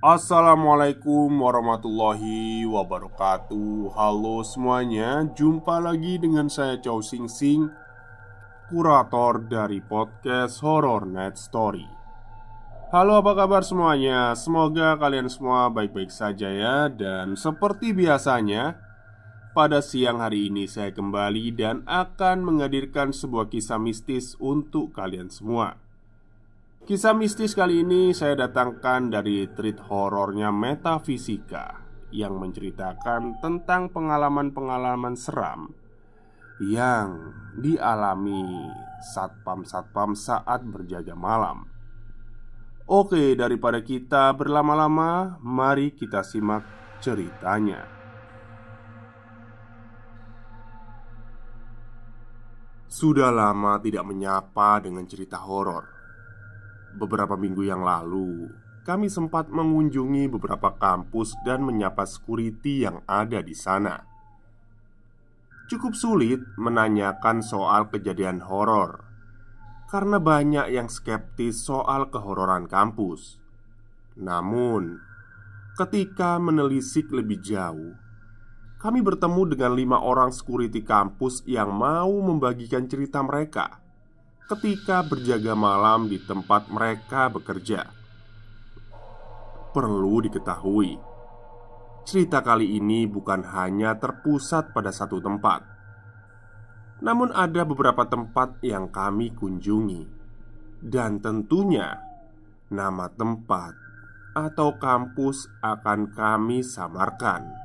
Assalamualaikum warahmatullahi wabarakatuh. Halo semuanya, jumpa lagi dengan saya Chow Sing Sing, kurator dari podcast Horror Night Story. Halo, apa kabar semuanya? Semoga kalian semua baik-baik saja ya. Dan seperti biasanya, pada siang hari ini saya kembali dan akan menghadirkan sebuah kisah mistis untuk kalian semua. Kisah mistis kali ini saya datangkan dari treat horornya Metafisika, yang menceritakan tentang pengalaman-pengalaman seram yang dialami satpam-satpam saat berjaga malam. Oke, daripada kita berlama-lama, mari kita simak ceritanya. Sudah lama tidak menyapa dengan cerita horor. Beberapa minggu yang lalu, kami sempat mengunjungi beberapa kampus dan menyapa security yang ada di sana. Cukup sulit menanyakan soal kejadian horor karena banyak yang skeptis soal kehororan kampus. Namun, ketika menelisik lebih jauh, kami bertemu dengan 5 orang security kampus yang mau membagikan cerita mereka ketika berjaga malam di tempat mereka bekerja. Perlu diketahui, cerita kali ini bukan hanya terpusat pada satu tempat, namun ada beberapa tempat yang kami kunjungi. Dan tentunya nama tempat atau kampus akan kami samarkan.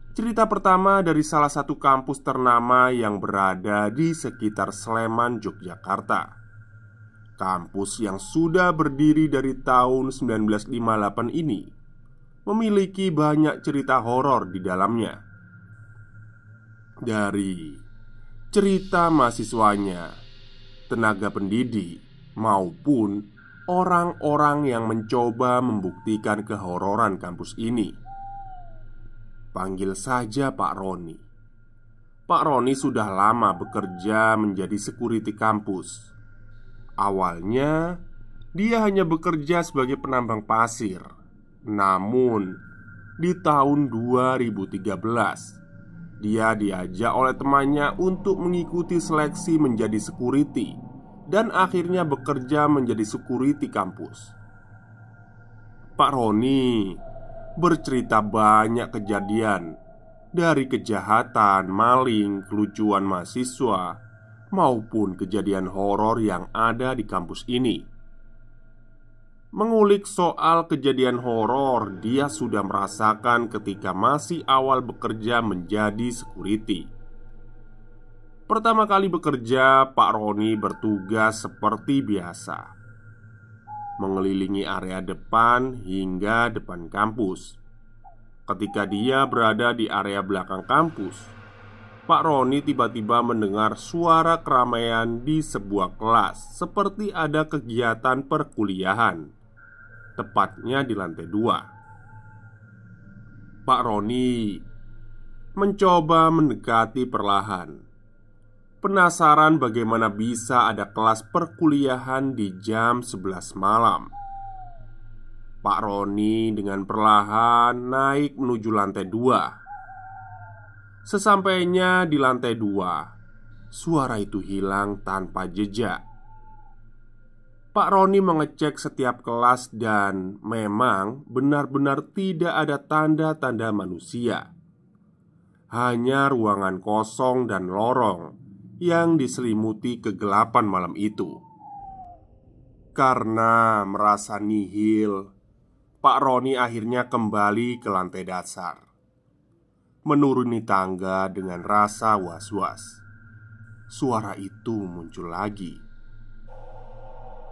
Cerita pertama dari salah satu kampus ternama yang berada di sekitar Sleman, Yogyakarta. Kampus yang sudah berdiri dari tahun 1958 ini memiliki banyak cerita horor di dalamnya. Dari cerita mahasiswanya, tenaga pendidik, maupun orang-orang yang mencoba membuktikan kehororan kampus ini. Panggil saja Pak Roni. Pak Roni sudah lama bekerja menjadi security kampus. Awalnya, dia hanya bekerja sebagai penambang pasir. Namun, di tahun 2013, dia diajak oleh temannya untuk mengikuti seleksi menjadi security dan akhirnya bekerja menjadi security kampus. Pak Roni bercerita banyak kejadian, dari kejahatan, maling, kelucuan mahasiswa, maupun kejadian horor yang ada di kampus ini. Mengulik soal kejadian horor, dia sudah merasakan ketika masih awal bekerja menjadi security. Pertama kali bekerja, Pak Roni bertugas seperti biasa, mengelilingi area depan hingga depan kampus. Ketika dia berada di area belakang kampus, Pak Roni tiba-tiba mendengar suara keramaian di sebuah kelas, seperti ada kegiatan perkuliahan, tepatnya di lantai 2. Pak Roni mencoba mendekati perlahan, penasaran bagaimana bisa ada kelas perkuliahan di jam 11 malam. Pak Roni dengan perlahan naik menuju lantai 2. Sesampainya di lantai 2, suara itu hilang tanpa jejak. Pak Roni mengecek setiap kelas dan memang benar-benar tidak ada tanda-tanda manusia. Hanya ruangan kosong dan lorong yang diselimuti kegelapan malam itu. Karena merasa nihil, Pak Roni akhirnya kembali ke lantai dasar, menuruni tangga dengan rasa was-was. Suara itu muncul lagi.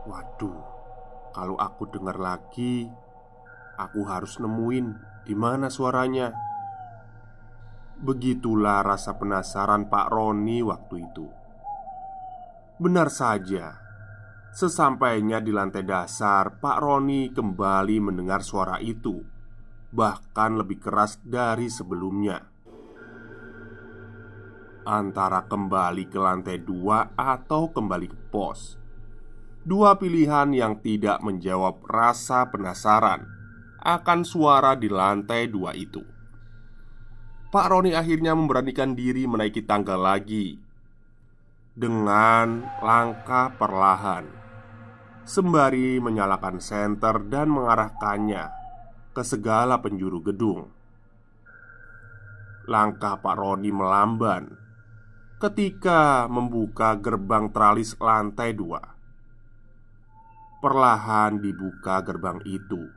Waduh, kalau aku dengar lagi, aku harus nemuin di mana suaranya. Begitulah rasa penasaran Pak Roni waktu itu. Benar saja, sesampainya di lantai dasar, Pak Roni kembali mendengar suara itu, bahkan lebih keras dari sebelumnya. Antara kembali ke lantai 2 atau kembali ke pos, Dua pilihan yang tidak menjawab rasa penasaran akan suara di lantai 2 itu. Pak Roni akhirnya memberanikan diri menaiki tangga lagi dengan langkah perlahan, sembari menyalakan senter dan mengarahkannya ke segala penjuru gedung. Langkah Pak Roni melamban ketika membuka gerbang tralis lantai 2. Perlahan dibuka gerbang itu,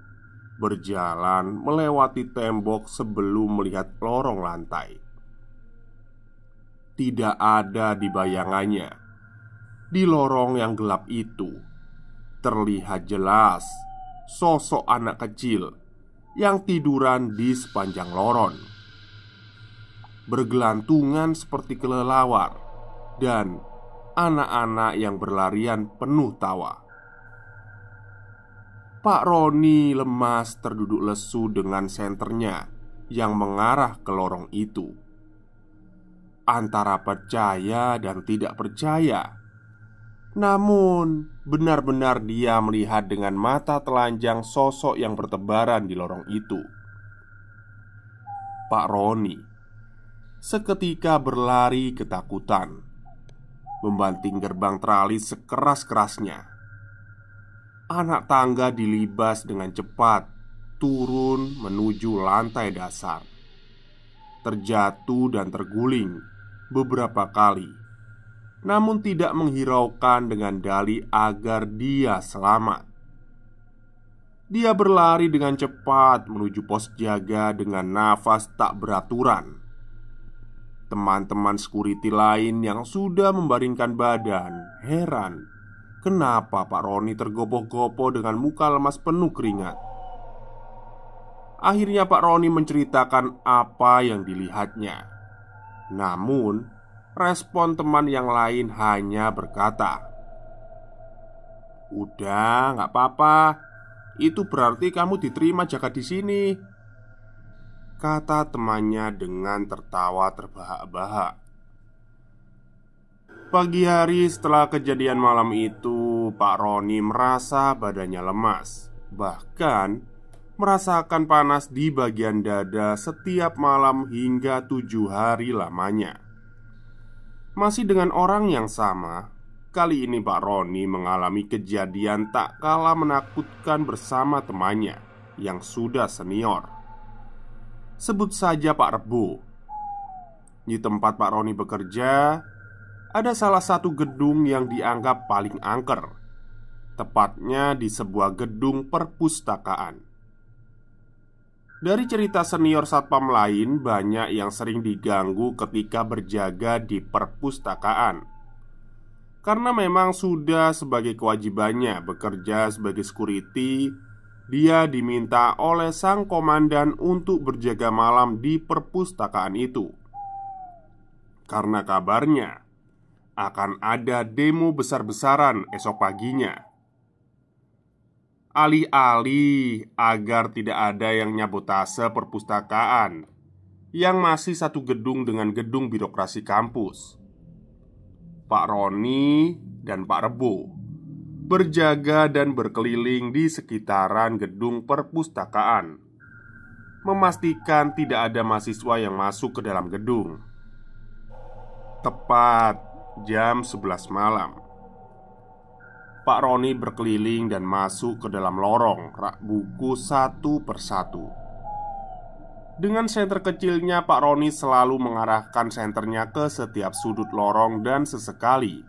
berjalan melewati tembok sebelum melihat lorong lantai. Tidak ada di bayangannya. Di lorong yang gelap itu terlihat jelas sosok anak kecil yang tiduran di sepanjang lorong, bergelantungan seperti kelelawar, dan anak-anak yang berlarian penuh tawa. Pak Roni lemas terduduk lesu dengan senternya yang mengarah ke lorong itu. Antara percaya dan tidak percaya, namun benar-benar dia melihat dengan mata telanjang sosok yang bertebaran di lorong itu. Pak Roni seketika berlari ketakutan, membanting gerbang tralis sekeras-kerasnya. Anak tangga dilibas dengan cepat turun menuju lantai dasar, terjatuh dan terguling beberapa kali, namun tidak menghiraukan dengan dalih agar dia selamat. Dia berlari dengan cepat menuju pos jaga dengan nafas tak beraturan. Teman-teman security lain yang sudah membaringkan badan heran kenapa Pak Roni tergopoh-gopoh dengan muka lemas penuh keringat. Akhirnya Pak Roni menceritakan apa yang dilihatnya. Namun, respon teman yang lain hanya berkata, "Udah, nggak apa-apa. Itu berarti kamu diterima jaga di sini," kata temannya dengan tertawa terbahak-bahak. Pagi hari setelah kejadian malam itu, Pak Roni merasa badannya lemas, bahkan merasakan panas di bagian dada setiap malam hingga 7 hari lamanya. Masih dengan orang yang sama, kali ini Pak Roni mengalami kejadian tak kalah menakutkan bersama temannya yang sudah senior. Sebut saja Pak Rebo. Di tempat Pak Roni bekerja, ada salah satu gedung yang dianggap paling angker, tepatnya di sebuah gedung perpustakaan. Dari cerita senior satpam lain, banyak yang sering diganggu ketika berjaga di perpustakaan. Karena memang sudah sebagai kewajibannya bekerja sebagai security, dia diminta oleh sang komandan untuk berjaga malam di perpustakaan itu. Karena kabarnya akan ada demo besar-besaran esok paginya. Alih-alih agar tidak ada yang nyabotase perpustakaan yang masih satu gedung dengan gedung birokrasi kampus, Pak Roni dan Pak Rebo berjaga dan berkeliling di sekitaran gedung perpustakaan, memastikan tidak ada mahasiswa yang masuk ke dalam gedung. Tepat jam 11 malam, Pak Roni berkeliling dan masuk ke dalam lorong rak buku satu persatu. Dengan senter kecilnya, Pak Roni selalu mengarahkan senternya ke setiap sudut lorong dan sesekali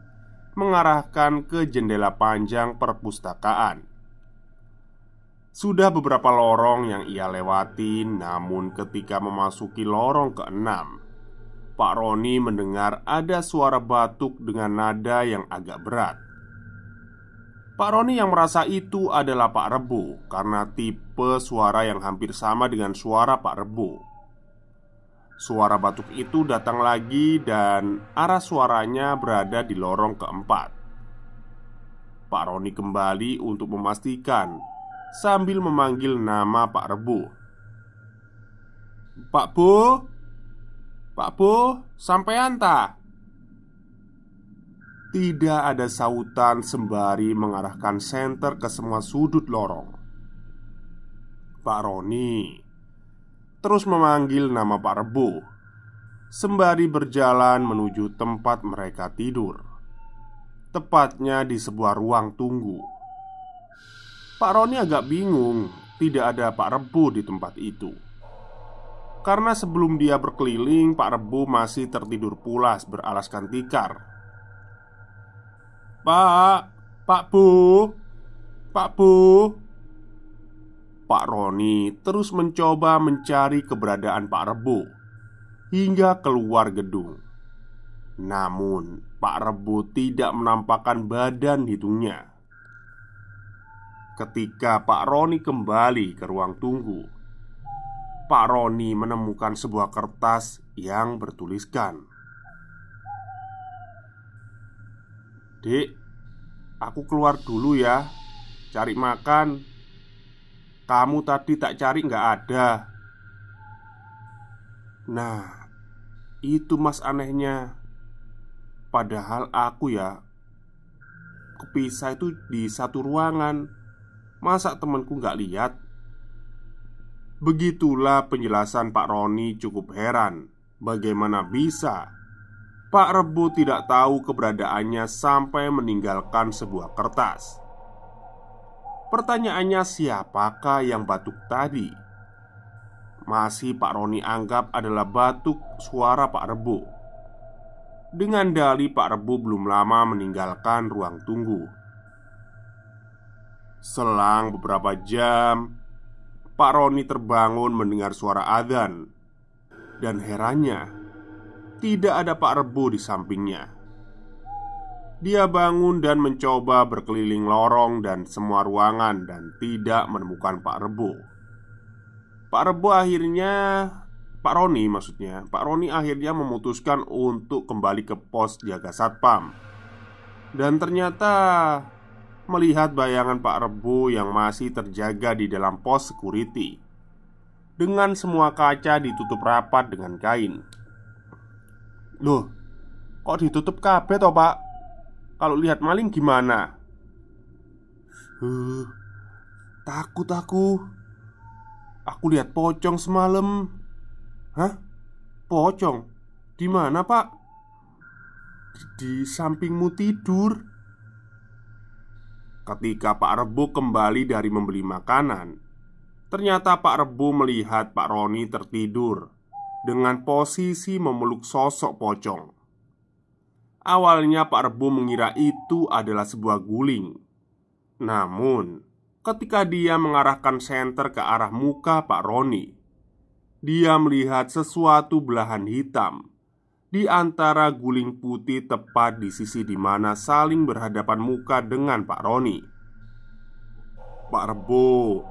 mengarahkan ke jendela panjang perpustakaan. Sudah beberapa lorong yang ia lewati, namun ketika memasuki lorong ke-6, Pak Roni mendengar ada suara batuk dengan nada yang agak berat. Pak Roni yang merasa itu adalah Pak Rebo karena tipe suara yang hampir sama dengan suara Pak Rebo. Suara batuk itu datang lagi dan arah suaranya berada di lorong keempat. Pak Roni kembali untuk memastikan sambil memanggil nama Pak Rebo. "Pak Bo? Pak Bo, sampean ta?" Tidak ada sautan sembari mengarahkan senter ke semua sudut lorong. Pak Roni terus memanggil nama Pak Rebo sembari berjalan menuju tempat mereka tidur, tepatnya di sebuah ruang tunggu. Pak Roni agak bingung tidak ada Pak Rebo di tempat itu, karena sebelum dia berkeliling, Pak Rebo masih tertidur pulas beralaskan tikar. Pak Bu, Pak Bu. Pak Roni terus mencoba mencari keberadaan Pak Rebo hingga keluar gedung. Namun Pak Rebo tidak menampakkan badan hidungnya. Ketika Pak Roni kembali ke ruang tunggu, Pak Roni menemukan sebuah kertas yang bertuliskan, "Dek, aku keluar dulu ya, cari makan. Kamu tadi tak cari nggak ada." Nah, itu mas anehnya. Padahal aku kepisah itu di satu ruangan. Masa temanku nggak lihat? Begitulah penjelasan Pak Roni cukup heran. Bagaimana bisa Pak Rebo tidak tahu keberadaannya sampai meninggalkan sebuah kertas? Pertanyaannya, siapakah yang batuk tadi? Masih Pak Roni anggap adalah batuk suara Pak Rebo. Dengan dalih Pak Rebo belum lama meninggalkan ruang tunggu. Selang beberapa jam, Pak Roni terbangun mendengar suara adzan. Dan herannya, tidak ada Pak Rebo di sampingnya. Dia bangun dan mencoba berkeliling lorong dan semua ruangan dan tidak menemukan Pak Rebo. Pak Roni akhirnya memutuskan untuk kembali ke pos jaga satpam. Dan ternyata melihat bayangan Pak Rebo yang masih terjaga di dalam pos security, dengan semua kaca ditutup rapat dengan kain. "Loh, kok ditutup kabeh toh Pak? Kalau lihat maling gimana?" Takut aku. Aku lihat pocong semalam." "Hah? Pocong? Di mana Pak?" Di sampingmu tidur." Ketika Pak Rebo kembali dari membeli makanan, ternyata Pak Rebo melihat Pak Roni tertidur dengan posisi memeluk sosok pocong. Awalnya Pak Rebo mengira itu adalah sebuah guling. Namun ketika dia mengarahkan senter ke arah muka Pak Roni, dia melihat sesuatu belahan hitam di antara guling putih tepat di sisi di mana saling berhadapan muka dengan Pak Roni. Pak Rebo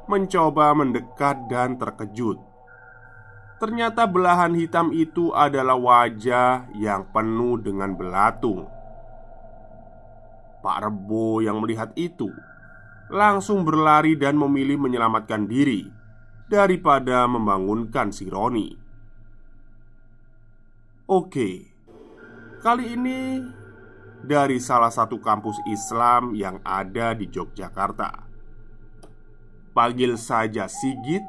mencoba mendekat dan terkejut. Ternyata belahan hitam itu adalah wajah yang penuh dengan belatung. Pak Rebo yang melihat itu langsung berlari dan memilih menyelamatkan diri daripada membangunkan si Roni. Oke, kali ini dari salah satu kampus Islam yang ada di Yogyakarta. Panggil saja Sigit.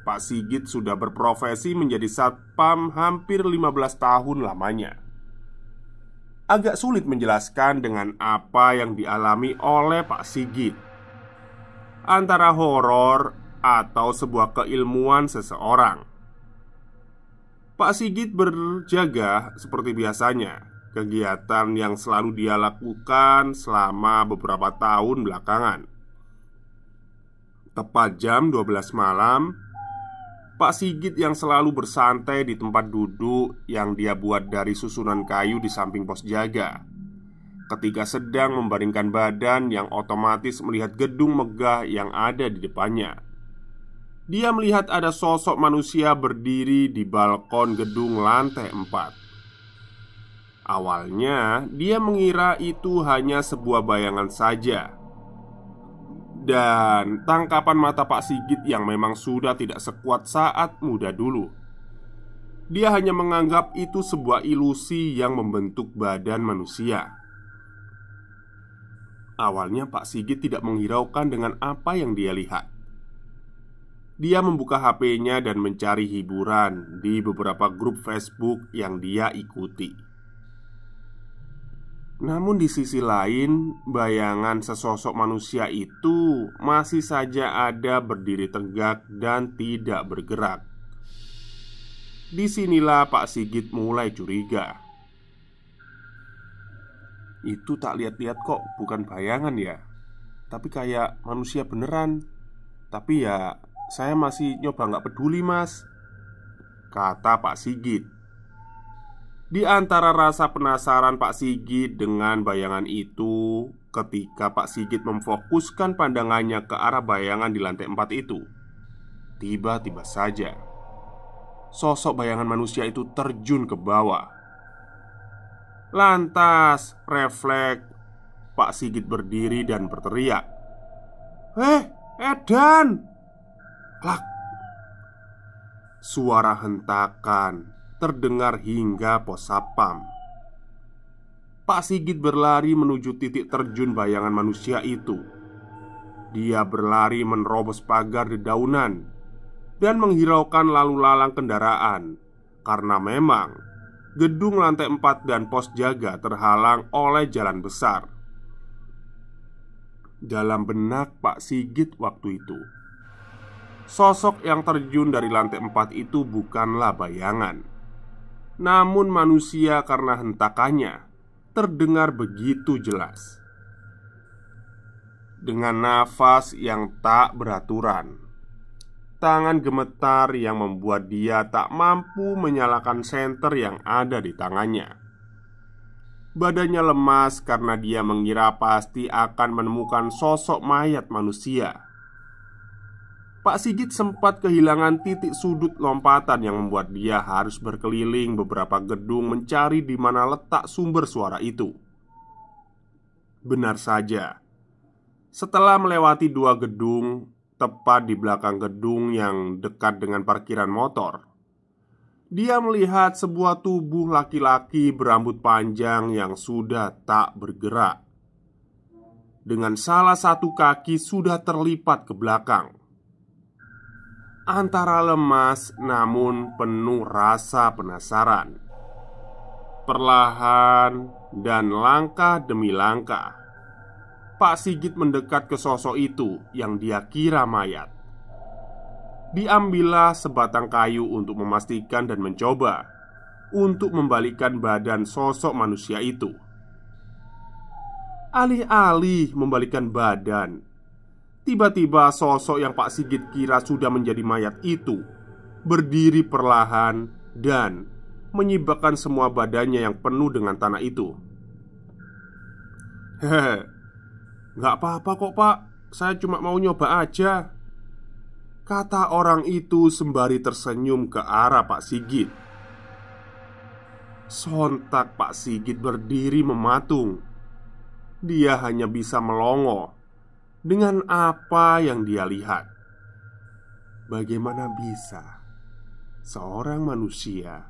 Pak Sigit sudah berprofesi menjadi satpam hampir 15 tahun lamanya. Agak sulit menjelaskan dengan apa yang dialami oleh Pak Sigit, antara horor atau sebuah keilmuan seseorang. Pak Sigit berjaga seperti biasanya, kegiatan yang selalu dia lakukan selama beberapa tahun belakangan. Tepat jam 12 malam, Pak Sigit yang selalu bersantai di tempat duduk yang dia buat dari susunan kayu di samping pos jaga, ketika sedang membaringkan badan yang otomatis melihat gedung megah yang ada di depannya. Dia melihat ada sosok manusia berdiri di balkon gedung lantai 4. Awalnya dia mengira itu hanya sebuah bayangan saja. Dan tangkapan mata Pak Sigit yang memang sudah tidak sekuat saat muda dulu, dia hanya menganggap itu sebuah ilusi yang membentuk badan manusia. Awalnya Pak Sigit tidak menghiraukan dengan apa yang dia lihat. Dia membuka HP-nya dan mencari hiburan di beberapa grup Facebook yang dia ikuti. Namun di sisi lain, bayangan sesosok manusia itu masih saja ada berdiri tegak dan tidak bergerak. Disinilah Pak Sigit mulai curiga. Itu tak lihat-lihat kok bukan bayangan ya, tapi kayak manusia beneran. Tapi ya saya masih nyoba nggak peduli mas, kata Pak Sigit. Di antara rasa penasaran Pak Sigit dengan bayangan itu, ketika Pak Sigit memfokuskan pandangannya ke arah bayangan di lantai 4 itu, tiba-tiba saja sosok bayangan manusia itu terjun ke bawah. Lantas refleks Pak Sigit berdiri dan berteriak, Edan!" Klak. Suara hentakan terdengar hingga pos satpam. Pak Sigit berlari menuju titik terjun bayangan manusia itu. Dia berlari menerobos pagar dedaunan dan menghiraukan lalu lalang kendaraan, karena memang gedung lantai 4 dan pos jaga terhalang oleh jalan besar. Dalam benak Pak Sigit waktu itu, sosok yang terjun dari lantai 4 itu bukanlah bayangan, namun manusia karena hentakannya terdengar begitu jelas. Dengan nafas yang tak beraturan, tangan gemetar yang membuat dia tak mampu menyalakan senter yang ada di tangannya. Badannya lemas karena dia mengira pasti akan menemukan sosok mayat manusia. Pak Sigit sempat kehilangan titik sudut lompatan yang membuat dia harus berkeliling beberapa gedung mencari di mana letak sumber suara itu. Benar saja, setelah melewati 2 gedung, tepat di belakang gedung yang dekat dengan parkiran motor, dia melihat sebuah tubuh laki-laki berambut panjang yang sudah tak bergerak, dengan salah satu kaki sudah terlipat ke belakang. Antara lemas namun penuh rasa penasaran, perlahan dan langkah demi langkah, Pak Sigit mendekat ke sosok itu yang dia kira mayat. Diambillah sebatang kayu untuk memastikan dan mencoba untuk membalikkan badan sosok manusia itu. Alih-alih membalikkan badan, tiba-tiba sosok yang Pak Sigit kira sudah menjadi mayat itu berdiri perlahan dan menyibakkan semua badannya yang penuh dengan tanah itu. "Hehe, nggak apa-apa kok pak, saya cuma mau nyoba aja," kata orang itu sembari tersenyum ke arah Pak Sigit. Sontak Pak Sigit berdiri mematung. Dia hanya bisa melongo dengan apa yang dia lihat. Bagaimana bisa seorang manusia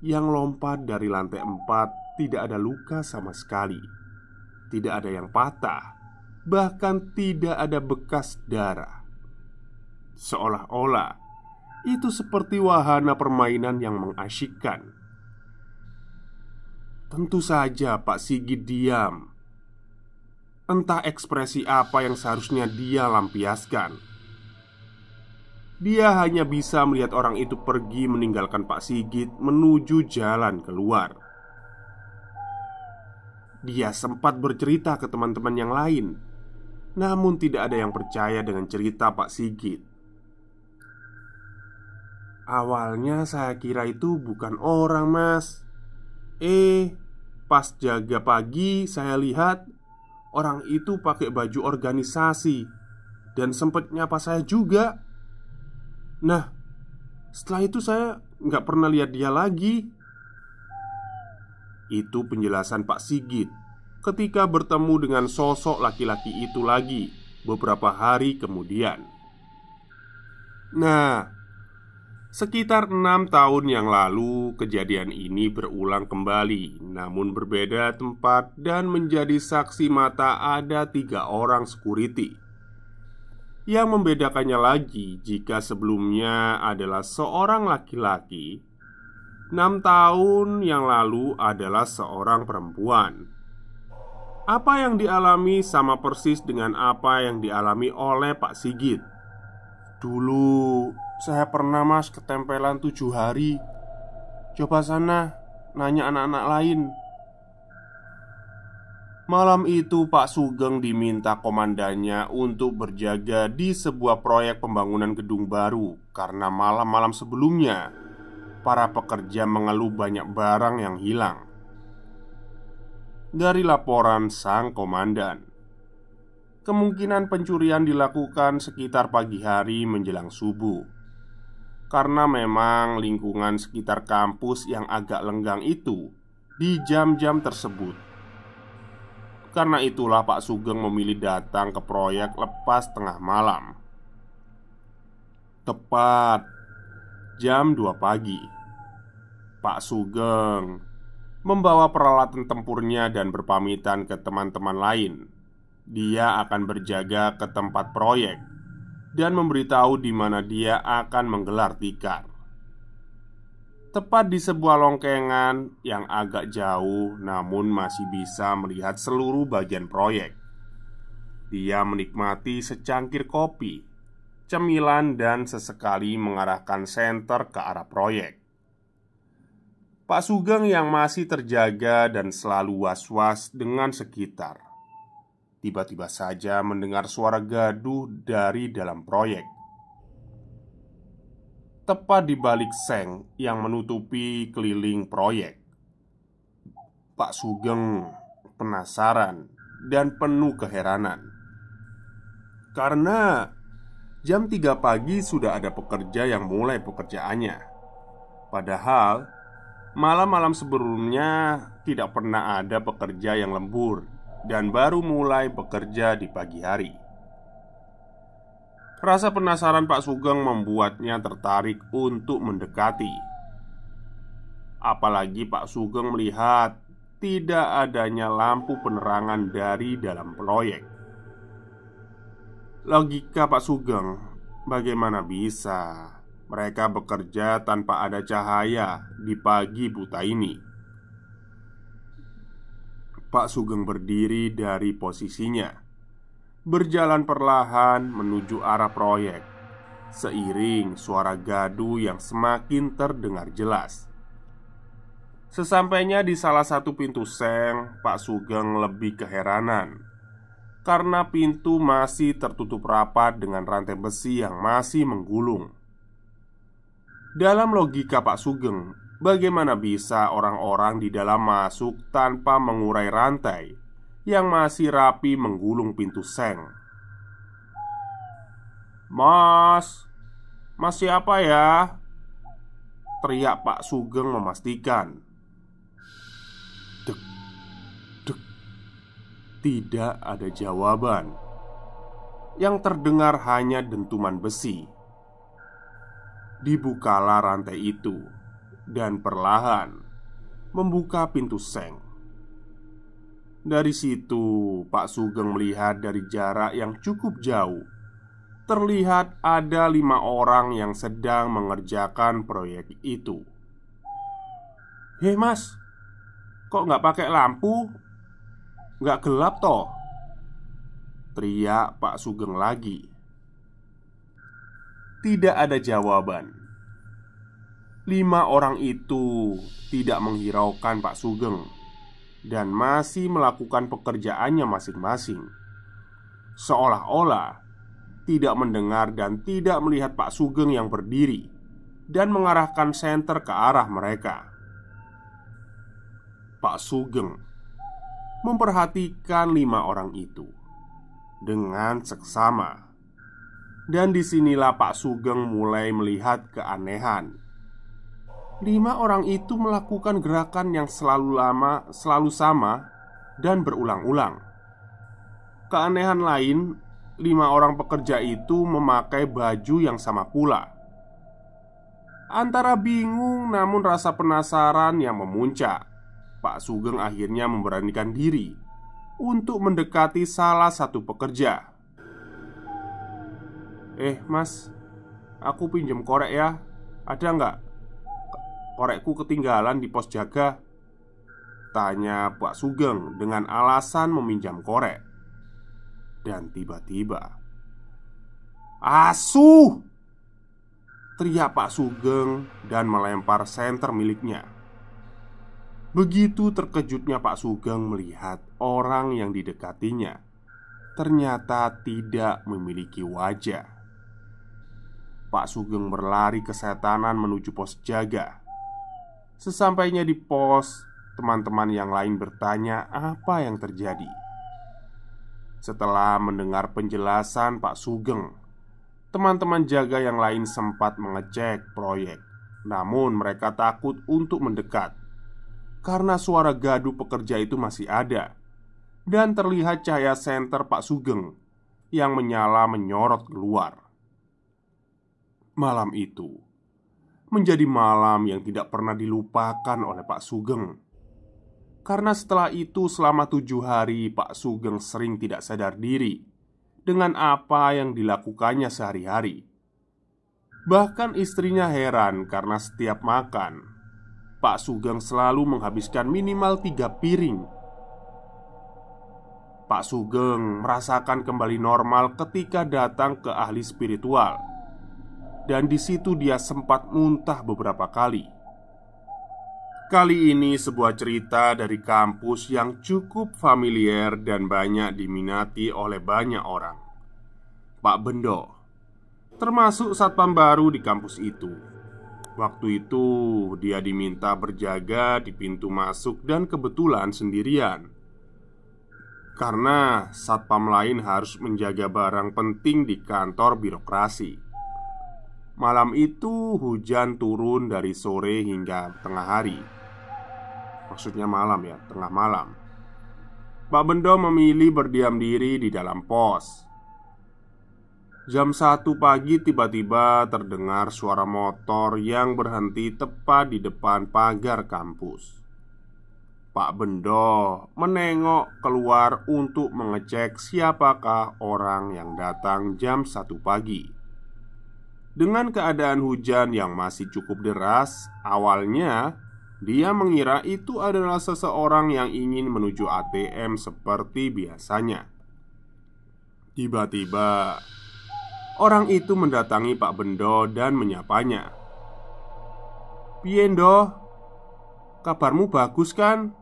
yang lompat dari lantai 4 tidak ada luka sama sekali, tidak ada yang patah, bahkan tidak ada bekas darah. Seolah-olah itu seperti wahana permainan yang mengasyikkan. Tentu saja Pak Sigit diam. Entah ekspresi apa yang seharusnya dia lampiaskan. Dia hanya bisa melihat orang itu pergi meninggalkan Pak Sigit menuju jalan keluar. Dia sempat bercerita ke teman-teman yang lain, namun tidak ada yang percaya dengan cerita Pak Sigit. "Awalnya saya kira itu bukan orang mas. Pas jaga pagi saya lihat orang itu pakai baju organisasi dan sempat nyapa saya juga. Nah, setelah itu saya nggak pernah lihat dia lagi." Itu penjelasan Pak Sigit ketika bertemu dengan sosok laki-laki itu lagi beberapa hari kemudian. Nah, Sekitar 6 tahun yang lalu, kejadian ini berulang kembali, namun berbeda tempat dan menjadi saksi mata ada 3 orang security. Yang membedakannya lagi, jika sebelumnya adalah seorang laki-laki, 6 tahun yang lalu adalah seorang perempuan. Apa yang dialami sama persis dengan apa yang dialami oleh Pak Sigit. Dulu saya pernah mas ketempelan 7 hari. Coba sana nanya anak-anak lain. Malam itu Pak Sugeng diminta komandannya untuk berjaga di sebuah proyek pembangunan gedung baru. Karena malam-malam sebelumnya para pekerja mengeluh banyak barang yang hilang. Dari laporan sang komandan, kemungkinan pencurian dilakukan sekitar pagi hari menjelang subuh. Karena memang lingkungan sekitar kampus yang agak lenggang itu di jam-jam tersebut. Karena itulah Pak Sugeng memilih datang ke proyek lepas tengah malam. Tepat jam 2 pagi, Pak Sugeng membawa peralatan tempurnya dan berpamitan ke teman-teman lain. Dia akan berjaga ke tempat proyek dan memberitahu di mana dia akan menggelar tikar. Tepat di sebuah longkengan yang agak jauh, namun masih bisa melihat seluruh bagian proyek. Dia menikmati secangkir kopi, cemilan, dan sesekali mengarahkan senter ke arah proyek. Pak Sugeng yang masih terjaga dan selalu was-was dengan sekitar, tiba-tiba saja mendengar suara gaduh dari dalam proyek. Tepat di balik seng yang menutupi keliling proyek, Pak Sugeng penasaran dan penuh keheranan. Karena jam 3 pagi sudah ada pekerja yang mulai pekerjaannya. Padahal malam-malam sebelumnya tidak pernah ada pekerja yang lembur dan baru mulai bekerja di pagi hari. Rasa penasaran Pak Sugeng membuatnya tertarik untuk mendekati. Apalagi Pak Sugeng melihat tidak adanya lampu penerangan dari dalam proyek. Logika Pak Sugeng, bagaimana bisa mereka bekerja tanpa ada cahaya di pagi buta ini? Pak Sugeng berdiri dari posisinya, berjalan perlahan menuju arah proyek, seiring suara gaduh yang semakin terdengar jelas. Sesampainya di salah satu pintu seng, Pak Sugeng lebih keheranan karena pintu masih tertutup rapat dengan rantai besi yang masih menggulung. Dalam logika Pak Sugeng, bagaimana bisa orang-orang di dalam masuk tanpa mengurai rantai yang masih rapi menggulung pintu seng? Mas, mas siapa ya? Teriak Pak Sugeng memastikan. Dek, dek. Tidak ada jawaban. Yang terdengar hanya dentuman besi. Dibukalah rantai itu dan perlahan membuka pintu seng. Dari situ Pak Sugeng melihat dari jarak yang cukup jauh, terlihat ada 5 orang yang sedang mengerjakan proyek itu. "Hei mas, kok nggak pakai lampu? Nggak gelap toh?" teriak Pak Sugeng lagi. Tidak ada jawaban. 5 orang itu tidak menghiraukan Pak Sugeng dan masih melakukan pekerjaannya masing-masing, seolah-olah tidak mendengar dan tidak melihat Pak Sugeng yang berdiri dan mengarahkan senter ke arah mereka. Pak Sugeng memperhatikan 5 orang itu dengan seksama. Dan disinilah Pak Sugeng mulai melihat keanehan. 5 orang itu melakukan gerakan yang selalu sama dan berulang-ulang. Keanehan lain, 5 orang pekerja itu memakai baju yang sama pula. Antara bingung namun rasa penasaran yang memuncak, Pak Sugeng akhirnya memberanikan diri untuk mendekati salah satu pekerja. Mas, aku pinjem korek ya. Ada nggak? Korekku ketinggalan di pos jaga," tanya Pak Sugeng dengan alasan meminjam korek. Dan tiba-tiba, "Asuh!" teriak Pak Sugeng dan melempar senter miliknya. Begitu terkejutnya Pak Sugeng melihat orang yang didekatinya ternyata tidak memiliki wajah. Pak Sugeng berlari kesetanan menuju pos jaga. Sesampainya di pos, teman-teman yang lain bertanya apa yang terjadi. Setelah mendengar penjelasan Pak Sugeng, teman-teman jaga yang lain sempat mengecek proyek. Namun mereka takut untuk mendekat karena suara gaduh pekerja itu masih ada dan terlihat cahaya senter Pak Sugeng yang menyala menyorot keluar. Malam itu menjadi malam yang tidak pernah dilupakan oleh Pak Sugeng. Karena setelah itu selama 7 hari Pak Sugeng sering tidak sadar diri dengan apa yang dilakukannya sehari-hari. Bahkan istrinya heran karena setiap makan Pak Sugeng selalu menghabiskan minimal 3 piring. Pak Sugeng merasakan kembali normal ketika datang ke ahli spiritual. Dan di situ dia sempat muntah beberapa kali. Kali ini sebuah cerita dari kampus yang cukup familiar dan banyak diminati oleh banyak orang. Pak Bendo, termasuk satpam baru di kampus itu. Waktu itu dia diminta berjaga di pintu masuk dan kebetulan sendirian. Karena satpam lain harus menjaga barang penting di kantor birokrasi. Malam itu hujan turun dari sore hingga tengah hari. Maksudnya malam ya, tengah malam. Pak Bendo memilih berdiam diri di dalam pos. Jam 1 pagi tiba-tiba terdengar suara motor yang berhenti tepat di depan pagar kampus. Pak Bendo menengok keluar untuk mengecek siapakah orang yang datang jam 1 pagi. Dengan keadaan hujan yang masih cukup deras, awalnya dia mengira itu adalah seseorang yang ingin menuju ATM seperti biasanya. Tiba-tiba, orang itu mendatangi Pak Bendo dan menyapanya. "Piye, Ndo? Kabarmu bagus kan?"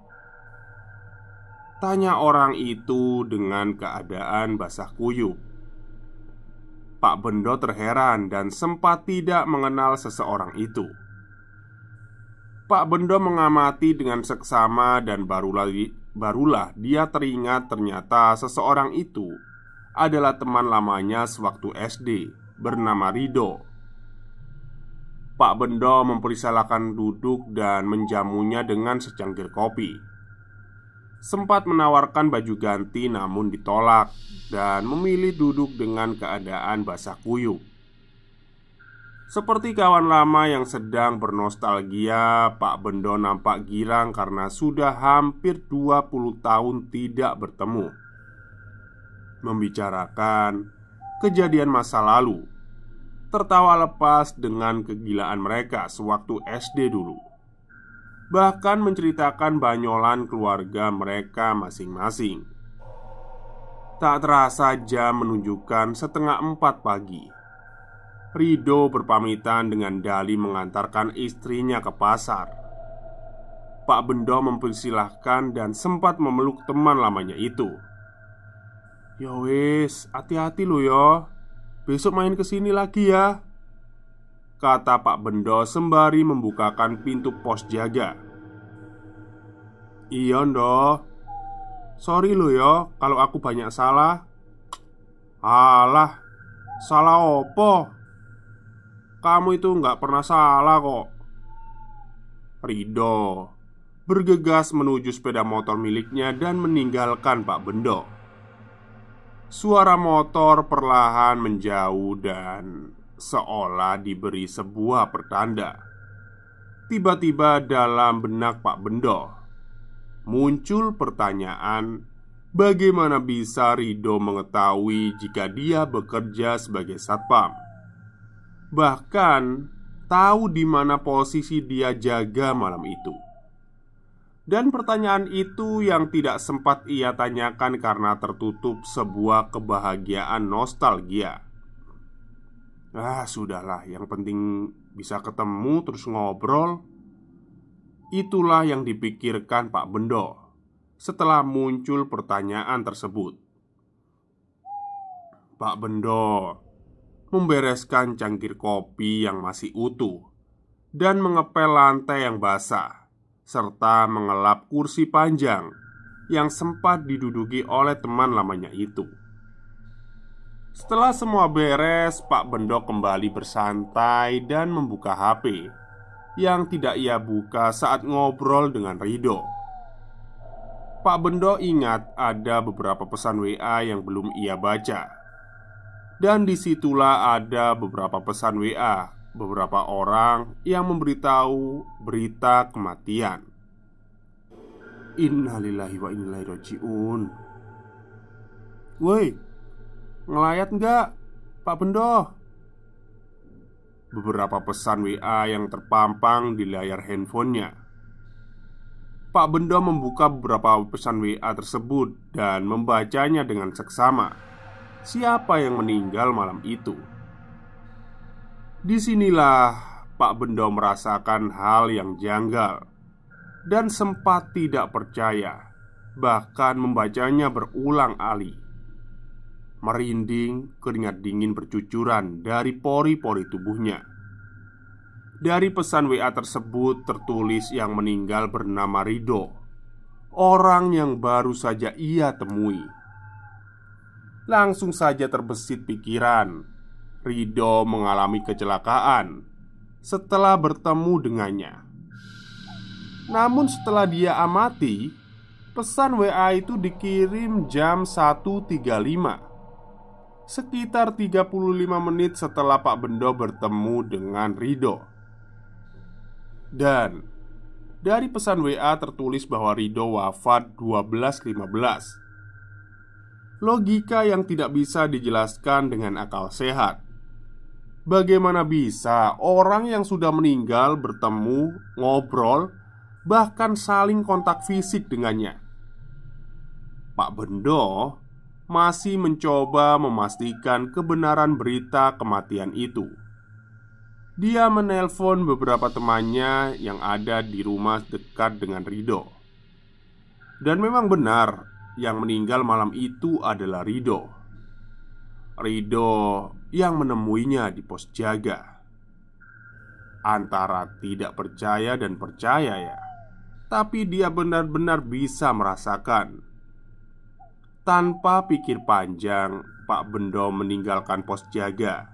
tanya orang itu dengan keadaan basah kuyup. Pak Bendo terheran dan sempat tidak mengenal seseorang itu. Pak Bendo mengamati dengan seksama dan barulah dia teringat ternyata seseorang itu adalah teman lamanya sewaktu SD bernama Rido. Pak Bendo mempersilahkan duduk dan menjamunya dengan secangkir kopi. Sempat menawarkan baju ganti namun ditolak dan memilih duduk dengan keadaan basah kuyup. Seperti kawan lama yang sedang bernostalgia, Pak Bendo nampak girang karena sudah hampir 20 tahun tidak bertemu. Membicarakan kejadian masa lalu, tertawa lepas dengan kegilaan mereka sewaktu SD dulu. Bahkan menceritakan banyolan keluarga mereka masing-masing. Tak terasa jam menunjukkan 3:30 pagi. Rido berpamitan dengan dali mengantarkan istrinya ke pasar. Pak Bendo mempersilahkan dan sempat memeluk teman lamanya itu. "Ya wis, hati-hati lo ya. Besok main kesini lagi ya," kata Pak Bendo sembari membukakan pintu pos jaga. "Iya, Ndo. Sorry lo ya kalau aku banyak salah." "Alah, salah opo? Kamu itu nggak pernah salah kok." Rido bergegas menuju sepeda motor miliknya dan meninggalkan Pak Bendo. Suara motor perlahan menjauh dan seolah diberi sebuah pertanda. Tiba-tiba dalam benak Pak Bendo muncul pertanyaan, bagaimana bisa Rido mengetahui jika dia bekerja sebagai satpam? Bahkan tahu di mana posisi dia jaga malam itu. Dan pertanyaan itu yang tidak sempat ia tanyakan karena tertutup sebuah kebahagiaan nostalgia. Sudahlah, yang penting bisa ketemu terus ngobrol. Itulah yang dipikirkan Pak Bendo setelah muncul pertanyaan tersebut. Pak Bendo membereskan cangkir kopi yang masih utuh dan mengepel lantai yang basah, serta mengelap kursi panjang yang sempat diduduki oleh teman lamanya itu. Setelah semua beres, Pak Bendo kembali bersantai dan membuka HP yang tidak ia buka saat ngobrol dengan Rido. Pak Bendo ingat ada beberapa pesan WA yang belum ia baca. Dan disitulah ada beberapa pesan WA beberapa orang yang memberitahu berita kematian. Innalillahi wa inna ilaihi raji'un. Woi, ngelayat nggak, Pak Bendo? Beberapa pesan WA yang terpampang di layar handphonenya. Pak Bendo membuka beberapa pesan WA tersebut dan membacanya dengan seksama. Siapa yang meninggal malam itu? Disinilah Pak Bendo merasakan hal yang janggal dan sempat tidak percaya, bahkan membacanya berulang kali. Merinding, keringat dingin bercucuran dari pori-pori tubuhnya. Dari pesan WA tersebut tertulis yang meninggal bernama Rido, orang yang baru saja ia temui. Langsung saja terbesit pikiran, Rido mengalami kecelakaan setelah bertemu dengannya. Namun setelah dia amati, pesan WA itu dikirim jam 1.35, sekitar 35 menit setelah Pak Bendo bertemu dengan Rido. Dan dari pesan WA tertulis bahwa Rido wafat 12.15. Logika yang tidak bisa dijelaskan dengan akal sehat. Bagaimana bisa orang yang sudah meninggal bertemu, ngobrol, bahkan saling kontak fisik dengannya? Pak Bendo masih mencoba memastikan kebenaran berita kematian itu. Dia menelpon beberapa temannya yang ada di rumah dekat dengan Rido. Dan memang benar, yang meninggal malam itu adalah Rido. Rido yang menemuinya di pos jaga. Antara tidak percaya dan percaya ya, tapi dia benar-benar bisa merasakan. Tanpa pikir panjang, Pak Bendo meninggalkan pos jaga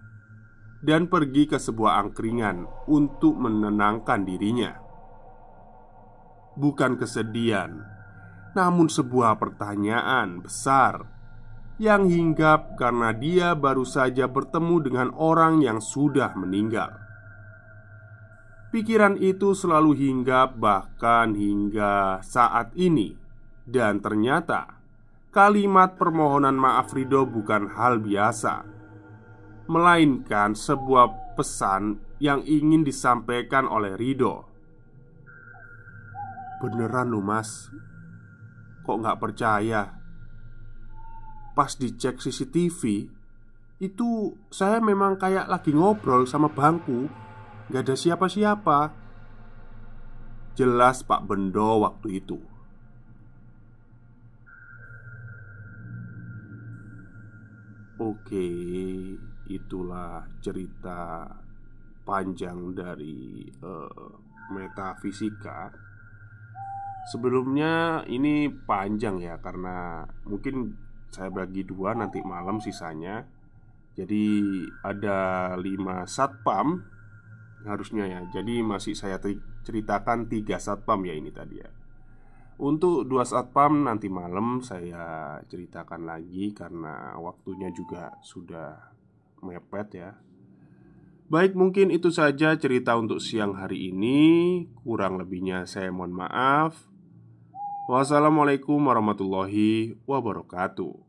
dan pergi ke sebuah angkringan untuk menenangkan dirinya. Bukan kesedihan, namun sebuah pertanyaan besar yang hinggap karena dia baru saja bertemu dengan orang yang sudah meninggal. Pikiran itu selalu hinggap bahkan hingga saat ini. Dan ternyata kalimat permohonan maaf Rido bukan hal biasa, melainkan sebuah pesan yang ingin disampaikan oleh Rido. Beneran lu mas, kok nggak percaya? Pas dicek CCTV, itu saya memang kayak lagi ngobrol sama bangku, nggak ada siapa-siapa. Jelas Pak Bendo waktu itu. Oke, itulah cerita panjang dari metafisika. Sebelumnya ini panjang ya, karena mungkin saya bagi dua nanti malam sisanya. Jadi ada 5 satpam harusnya ya. Jadi masih saya ceritakan 3 satpam ya ini tadi ya. Untuk 2 satpam nanti malam saya ceritakan lagi karena waktunya juga sudah mepet ya. Baik, mungkin itu saja cerita untuk siang hari ini. Kurang lebihnya saya mohon maaf. Wassalamualaikum warahmatullahi wabarakatuh.